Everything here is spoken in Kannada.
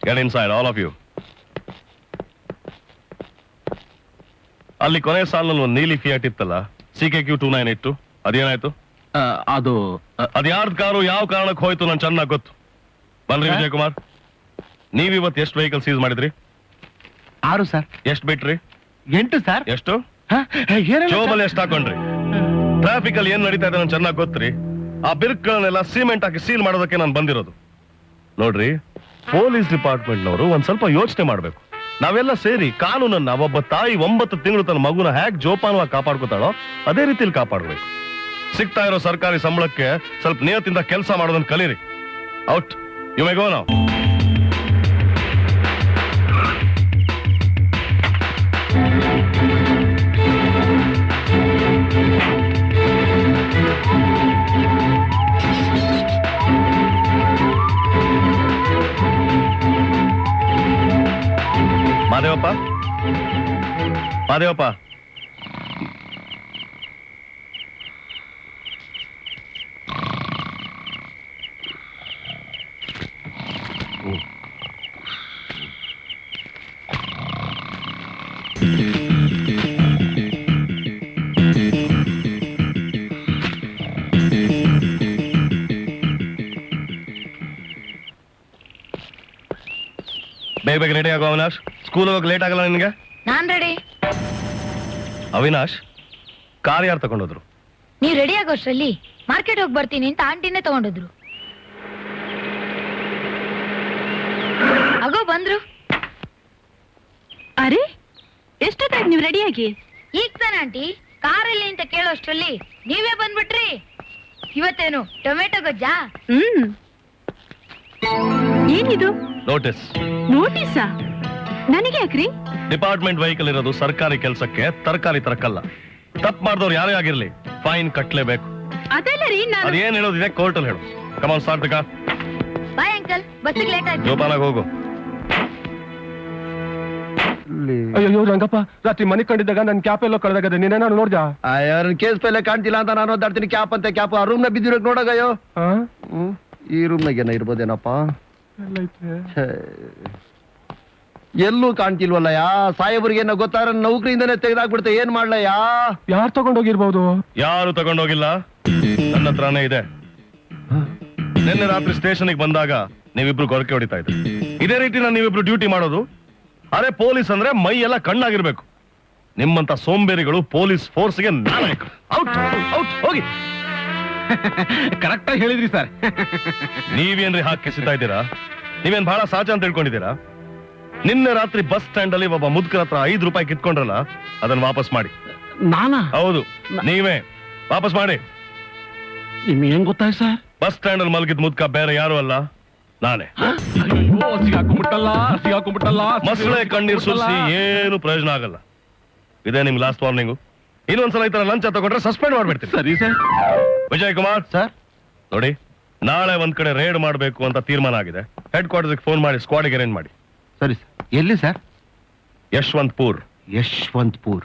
Get inside all of you. ಅಲ್ಲಿ ಕೊನೆ ಸಾಲಿನಲ್ಲಿ ಒಂದು ನೀಲಿ ಫಿಯಾಟ್ ಇತ್ತಲ್ಲ, CKQ 2982, ಅದೇನಾಯ್ತು? ಅದು ಅದ್ಯಾರ್ದ ಕಾರು ಯಾವ ಕಾರಣಕ್ಕೆ ಹೋಯ್ತು ನನ್ ಚೆನ್ನಾಗಿ ಗೊತ್ತು. ಬನ್ರಿ ವಿಜಯ್ ಕುಮಾರ್, ನೀವಿವತ್ತು ಎಷ್ಟು ವೆಹಿಕಲ್ ಸೀಸ್ ಮಾಡಿದ್ರಿ? 6 ಸರ್. ಎಷ್ಟು ಬಿಟ್ರಿ? 8 ಸರ್. ಎಷ್ಟು ಜೋಬಲ್ಲಿ ಎಷ್ಟು ಹಾಕೊಂಡ್ರಿ? ಟ್ರಾಫಿಕ್ ಅಲ್ಲಿ ಏನ್ ನಡೀತಾ ಇದೆ ನನ್ ಚೆನ್ನಾಗಿ ಗೊತ್ತ್ರಿ. ಆ ಬಿರ್ಕ್ಗಳನ್ನೆಲ್ಲ ಸಿಮೆಂಟ್ ಹಾಕಿ ಸೀಲ್ ಮಾಡೋದಕ್ಕೆ ನಾನು ಬಂದಿರೋದು. ನೋಡ್ರಿ, ಪೊಲೀಸ್ ಡಿಪಾರ್ಟ್ಮೆಂಟ್ನವರು ಒಂದ್ ಸ್ವಲ್ಪ ಯೋಚನೆ ಮಾಡ್ಬೇಕು. ನಾವೆಲ್ಲ ಸೇರಿ ಕಾನೂನನ್ನ ಒಬ್ಬ ತಾಯಿ 9 ತಿಂಗಳು ತನ್ನ ಮಗುನ ಹೇಗ್ ಜೋಪಾನವಾಗಿ ಕಾಪಾಡ್ಕೋತಾಳೋ ಅದೇ ರೀತಿಯಲ್ಲಿ ಕಾಪಾಡ್ಬೇಕು. ಸಿಗ್ತಾ ಇರೋ ಸರ್ಕಾರಿ ಸಂಬಳಕ್ಕೆ ಸ್ವಲ್ಪ ನಿಯತ್ತಿಂದ ಕೆಲಸ ಮಾಡೋದನ್ನ ಕಲೀರಿ. Out, you may go now. Madevappa, Madevappa, ಬೇಗ ಬೇಗ ರೆಡಿ ಆಗೋ ಅವಿನಾಶ್. ಸ್ಕೂಲ್ ಹೋಗಕ್ಕೆ ಲೇಟ್ ಆಗಲ್ಲ ನಿನ್ಗೆ? ನಾನ್ ರೆಡಿ. ಅವಿನಾಶ್, ಕಾರ್ ಯಾರು ತಗೊಂಡೋದ್ರು? ನೀವ್ ರೆಡಿ ಆಗೋಷ್ಟ್ರಲ್ಲಿ ಮಾರ್ಕೆಟ್ ಹೋಗಿ ಬರ್ತೀನಿ ಅಂತ ಆಂಟಿನೇ ತಗೊಂಡೋದ್ರು. ಆಗೋ ಬಂದ್ರು. ಅರೆ, ಎಷ್ಟೊತ್ತಾಯ್ತು ನೀವು ರೆಡಿಯಾಗಿ? ಈಗ ತಾನೆ ಆಂಟಿ, ಕಾರಲ್ಲಿ ಅಂತ ಕೇಳೋಷ್ಟ್ರಲ್ಲಿ ನೀವೇ ಬಂದ್ಬಿಟ್ರಿ. ಇವತ್ತೇನು ಟೊಮೆಟೊ ಗೊಜ್ಜಾ? ಏನಿದು? ನೋಟಿಸ್. ನೋಟಿಸಾ? ನನಗೆ ಯಾಕ್ರಿ? ಡಿಪಾರ್ಟ್ಮೆಂಟ್ ವೆಹಿಕಲ್ ಇರೋದು ಸರ್ಕಾರಿ ಕೆಲಸಕ್ಕೆ, ತರಕಾರಿ ತರಕಲ್ಲ. ತಪ್ಪು ಮಾಡಿದವ್ರು ಯಾರೇ ಆಗಿರ್ಲಿ ಫೈನ್ ಕಟ್ಲೇಬೇಕು. ಅದೆಲ್ಲ ರೀ, ನಾನು ಅದೇನ್ ಹೇಳೋದಿದೆ ಕೋರ್ಟಲ್ಲಿ ಹೇಳು. Come on start the car. Bye uncle, ಬಸ್ಸಿಗೆ ಲೇಟ್ ಆಯ್ತು. ಜೋಪಾನಾಗಿ ಹೋಗು. ಅಯ್ಯೋ ರಂಗಪ್ಪ, ರಾತ್ರಿ ಮನೆ ಕಂಡಿದ್ದಾಗ ನನ್ ಕ್ಯಾಪ್ ಎಲ್ಲೋ ಕಳೆದಾಗದೆ, ನೀನೇನಾದ್ರು ನೋಡ್ದಾ? ಕೇಸ್ ಪೈಲೆ ಕಾಣ್ತಿಲ್ಲ ಅಂತ ನಾನು ಓದಾಡ್ತೀನಿ. ಕ್ಯಾಪ್ ಅಂತ ಕ್ಯಾಪ್ ಆ ರೂಮ್ ನ ಬಿದ್ದಿರೋಕ್ ನೋಡಗಯ್ಯೋ. ಈ ರೂಮ್ ನಾಗ ಏನ ಇರ್ಬೋದೇನಪ್ಪ? ಎಲ್ಲೂ ಕಾಣ್ತಿಲ್ವಲ್ಲಯ್ಯ. ಸಾಹೇಬ್ರಿಗೆ ಏನೋ ಗೊತ್ತಾರ ನೌಕರಿಯಿಂದನೇ ತೆಗೆದಾಕ್ಬಿಡ್ತೆ. ಏನ್ ಮಾಡ್ಲಯ್ಯ? ಯಾರು ತಗೊಂಡೋಗಿರ್ಬೋದು? ಯಾರು ತಗೊಂಡೋಗಿಲ್ಲ, ನನ್ನ ಹತ್ರನೇ ಇದೆ. ನಿನ್ನೆ ರಾತ್ರಿ ಸ್ಟೇಷನ್ಗೆ ಬಂದಾಗ ನೀವಿಬ್ರು ಗೊರಕೆ ಹೊಡಿತಾ ಇದ್ರಿ. ಇದೇ ರೀತಿ ನಾನು ನೀವಿಬ್ರು ಡ್ಯೂಟಿ ಮಾಡೋದು. ಅರೆ, ಪೊಲೀಸ್ ಅಂದ್ರೆ ಮೈ ಎಲ್ಲ ಕಣ್ಣಾಗಿರ್ಬೇಕು. ನಿಮ್ಮಂತ ಸೋಂಬೇರಿಗಳು ಪೊಲೀಸ್ ಫೋರ್ಸ್ಗೆ ನಾಯಕರು. ಔಟ್ ಔಟ್, ಹೋಗಿ. ಕರೆಕ್ಟ್ ಆಗಿ ಹೇಳಿದ್ರಿ ಸರ್. ನೀವೇನ್ರಿ ಹಾಕಿಸ್ತಾ ಇದ್ದೀರಾ? ನೀವೇನ್ ಬಹಳ ಸಾಚ ಅಂತ ತಿಳ್ಕೊಂಡಿದ್ದೀರಾ? ನಿನ್ನೆ ರಾತ್ರಿ ಬಸ್ ಸ್ಟ್ಯಾಂಡ್ ಅಲ್ಲಿ ಒಬ್ಬ ಮುದ್ಕರ ಹತ್ರ 5 ರೂಪಾಯಿ ಕಿತ್ಕೊಂಡ್ರಲ್ಲ, ಅದನ್ನ ವಾಪಸ್ ಮಾಡಿ. ನಾನಾ? ಹೌದು, ನೀವೇ ವಾಪಸ್ ಮಾಡಿ. ನಿಮ್ಗೆ ಏನ್ ಗೊತ್ತಾಯ್ತು ಸರ್? ಬಸ್ ಸ್ಟ್ಯಾಂಡ್ ಅಲ್ಲಿ ಮಲಗಿದ ಮುದ್ಕ ಬೇರೆ ಯಾರು ಅಲ್ಲ, ನಾನೇ. ಮಸಳೆ ಕಣ್ಣೀರ್ ಸುರಿಸಿ ಏನು ಪ್ರಯೋಜನ ಆಗಲ್ಲ. ಇದೇ ನಿಮ್ ಲಾಸ್ಟ್ ವಾರ್ನಿಂಗು. ಇನ್ನೊಂದ್ಸಲ ಈ ತರ ಲಂಚ ತಗೊಂಡ್ರೆ ಸಸ್ಪೆಂಡ್ ಮಾಡ್ಬಿಡ್ತೀನಿ. ಸರಿ ಸರ್. ವಿಜಯ್ ಕುಮಾರ್ ಸರ್, ನೋಡಿ, ನಾಳೆ ಒಂದ್ ಕಡೆ ರೇಡ್ ಮಾಡ್ಬೇಕು ಅಂತ ತೀರ್ಮಾನ ಆಗಿದೆ. ಹೆಡ್ ಕ್ವಾರ್ಟರ್ಸ್ಗೆ ಫೋನ್ ಮಾಡಿ ಸ್ಕ್ವಾಡ್ಗೆ ಅರೇಂಜ್ ಮಾಡಿ. ಸರಿ ಸರ್. ಎಲ್ಲಿ ಸರ್? ಯಶವಂತಪುರ್. ಯಶವಂತಪುರ್.